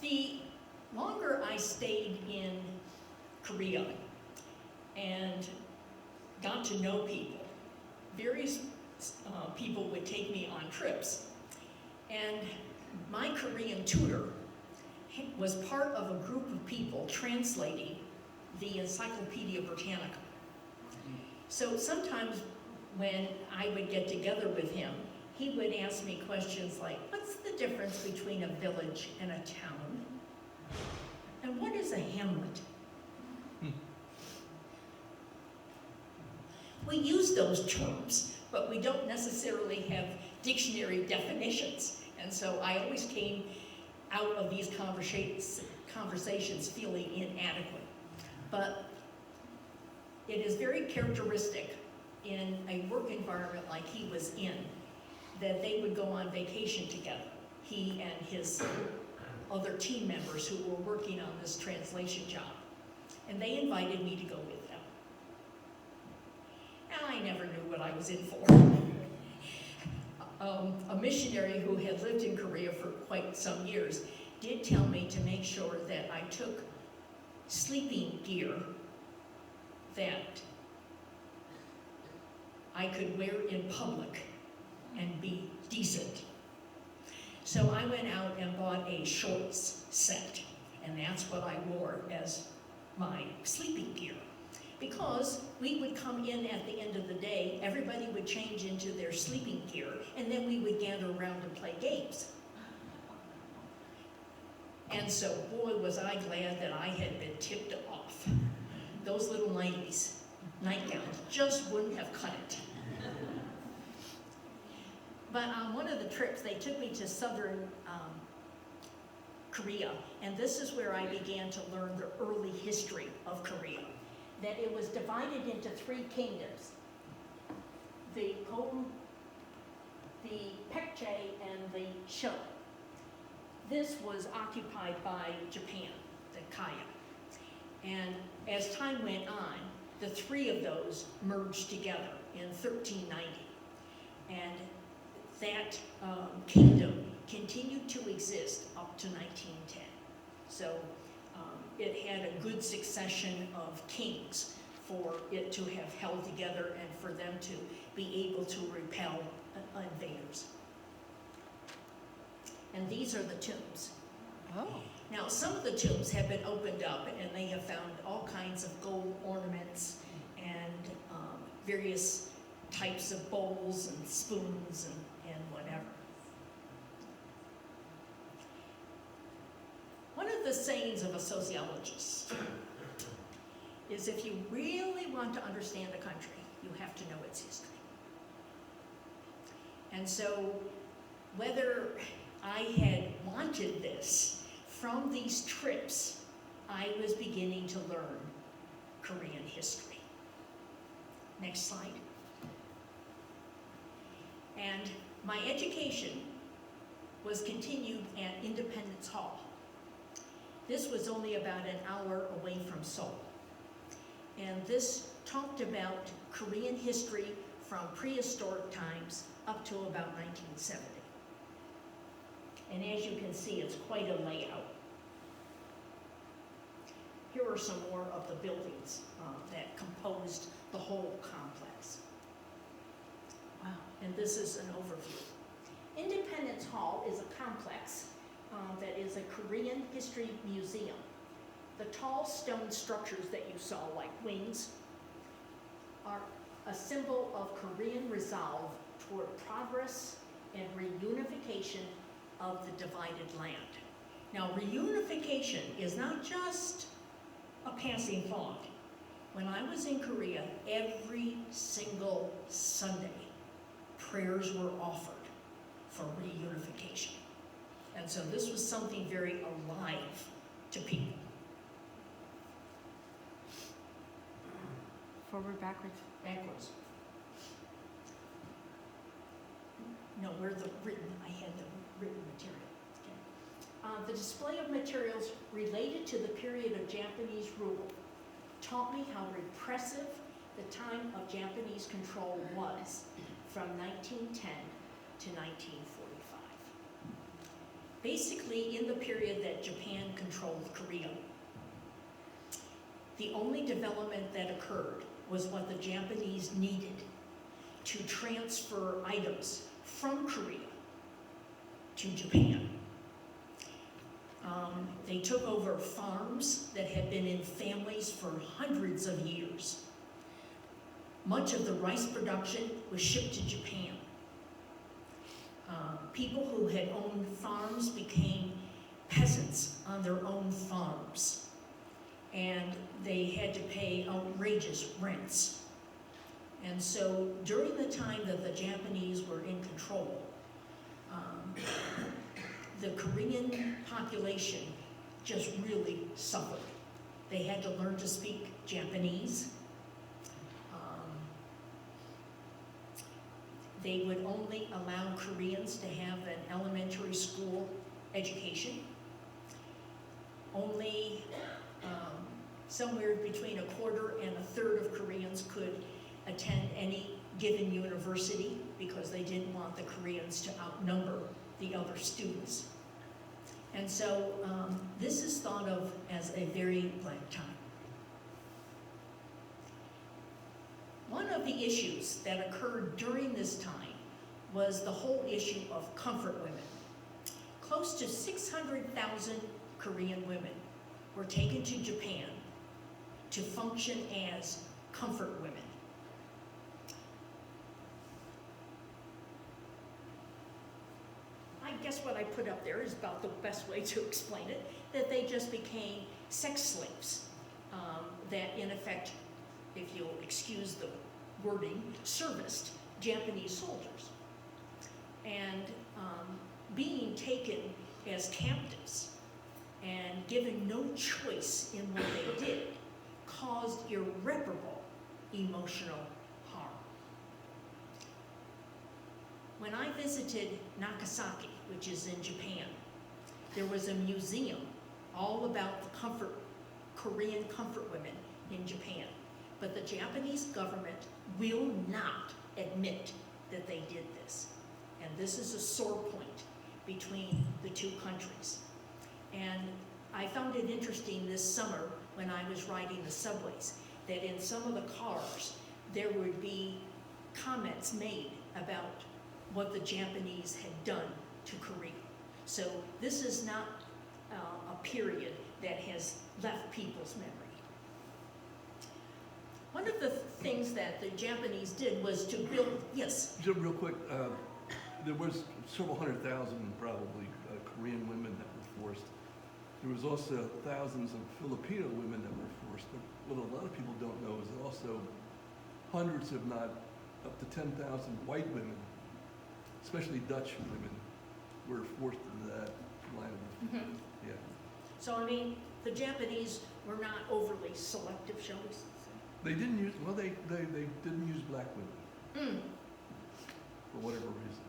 the longer I stayed in Korea and got to know people, various people would take me on trips, and my Korean tutor was part of a group of people translating the Encyclopedia Britannica. So sometimes when I would get together with him, he would ask me questions like, what's the difference between a village and a town? And what is a hamlet? We use those terms, but we don't necessarily have dictionary definitions. And so I always came out of these conversations feeling inadequate. But it is very characteristic in a work environment like he was in that they would go on vacation together, he and his other team members who were working on this translation job. And they invited me to go with them. And I never knew what I was in for. A missionary who had lived in Korea for quite some years did tell me to make sure that I took sleeping gear that I could wear in public and be decent. So I went out and bought a shorts set, and that's what I wore as my sleeping gear. Because we would come in at the end of the day, everybody would change into their sleeping gear, and then we would gather around and play games. And so, boy, was I glad that I had been tipped off. Those little nightgowns just wouldn't have cut it. But on one of the trips, they took me to southern Korea, and this is where I began to learn the early history of Korea. That it was divided into 3 kingdoms. The Pom, the Pekche, and the Sho. This was occupied by Japan, the Kaya. And as time went on, the 3 of those merged together in 1390. And that kingdom continued to exist up to 1910. So it had a good succession of kings for it to have held together and for them to be able to repel invaders. And these are the tombs. Oh. Now, some of the tombs have been opened up and they have found all kinds of gold ornaments and various types of bowls and spoons and whatever. One of the sayings of a sociologist is if you really want to understand a country, you have to know its history. And so whether I had wanted this, from these trips, I was beginning to learn Korean history. Next slide. And my education was continued at Independence Hall. This was only about an hour away from Seoul. And this talked about Korean history from prehistoric times up to about 1970. And as you can see, it's quite a layout. Here are some more of the buildings that composed the whole complex. Wow. And this is an overview. Independence Hall is a complex that is a Korean history museum. The tall stone structures that you saw, like wings, are a symbol of Korean resolve toward progress and reunification of the divided land. Now, reunification is not just a passing thought. When I was in Korea, every single Sunday, prayers were offered for reunification. And so this was something very alive to people. Forward, backwards. Backwards. No, where the written, I had the written material. Okay. The display of materials related to the period of Japanese rule taught me how repressive the time of Japanese control was from 1910 to 1945. Basically, in the period that Japan controlled Korea, the only development that occurred was what the Japanese needed to transfer items from Korea to Japan. They took over farms that had been in families for hundreds of years. Much of the rice production was shipped to Japan. People who had owned farms became peasants on their own farms, and they had to pay outrageous rents. And so during the time that the Japanese were in control, the Korean population just really suffered. They had to learn to speak Japanese. They would only allow Koreans to have an elementary school education. Only somewhere between a quarter and a third of Koreans could attend any given university because they didn't want the Koreans to outnumber the other students. And so this is thought of as a very black time. One of the issues that occurred during this time was the whole issue of comfort women. Close to 600,000 Korean women were taken to Japan to function as comfort women. I guess what I put up there is about the best way to explain it, that they just became sex slaves that in effect, if you'll excuse the wording, serviced Japanese soldiers. And being taken as captives and given no choice in what they did caused irreparable emotional harm. When I visited Nagasaki, which is in Japan, there was a museum all about the Korean comfort women in Japan. But the Japanese government will not admit that they did this. And this is a sore point between the two countries. And I found it interesting this summer when I was riding the subways that in some of the cars there would be comments made about what the Japanese had done to Korea. So this is not a period that has left people's memory. One of the things that the Japanese did was to build, yes? Just real quick, there was several 100,000 probably Korean women that were forced. There was also thousands of Filipino women that were forced. But what a lot of people don't know is also hundreds, if not up to 10,000 white women, especially Dutch women, were forced into that line of, yeah. So I mean, the Japanese were not overly selective, shall we say? They didn't use, well, they didn't use black women Mm. for whatever reason.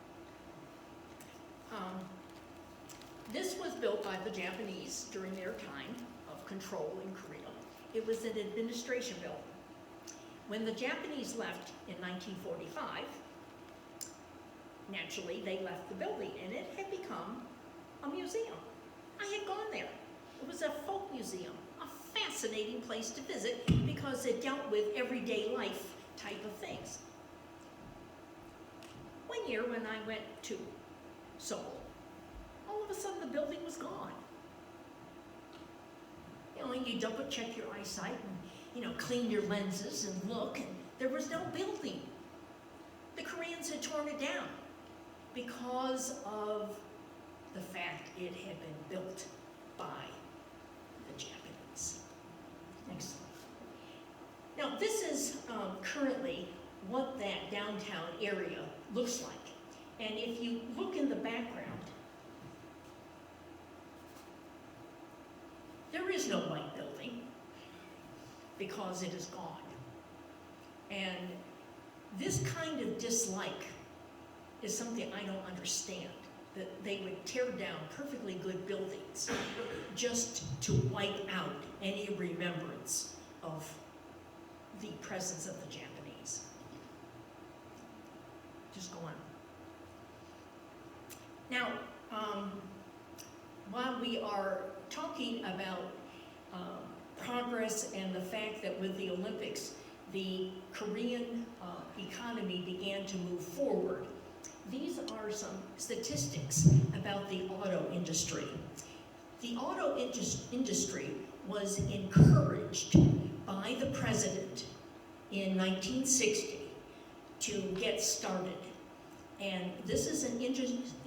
This was built by the Japanese during their time of control in Korea. It was an administration building. When the Japanese left in 1945, naturally they left the building and it had become a museum. I had gone there. It was a folk museum, a fascinating place to visit because it dealt with everyday life type of things. One year when I went to Seoul, all of a sudden the building was gone. You know, you double check your eyesight and, you know, clean your lenses and look, and there was no building. The Koreans had torn it down because of the fact it had been built by the Japanese. Next slide. Now, this is currently what that downtown area looks like. And if you look in the background, there is no white building because it is gone. And this kind of dislike is something I don't understand, that they would tear down perfectly good buildings just to wipe out any remembrance of the presence of the Japanese. Just go on. Now, while we are talking about progress and the fact that with the Olympics, the Korean economy began to move forward, these are some statistics about the auto industry. The auto industry was encouraged by the president in 1960 to get started. And this is an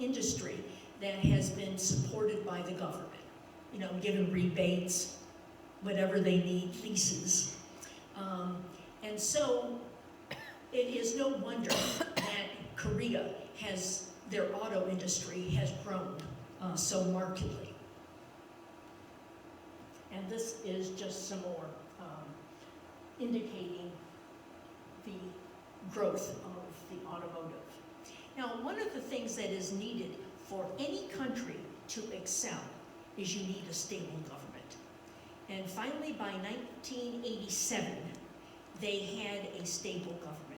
industry that has been supported by the government. You know, given rebates, whatever they need, leases. And so it is no wonder that Korea has, their auto industry has grown so markedly. And this is just some more indicating the growth of the automotive. Now, one of the things that is needed for any country to excel is you need a stable government. And finally, by 1987, they had a stable government.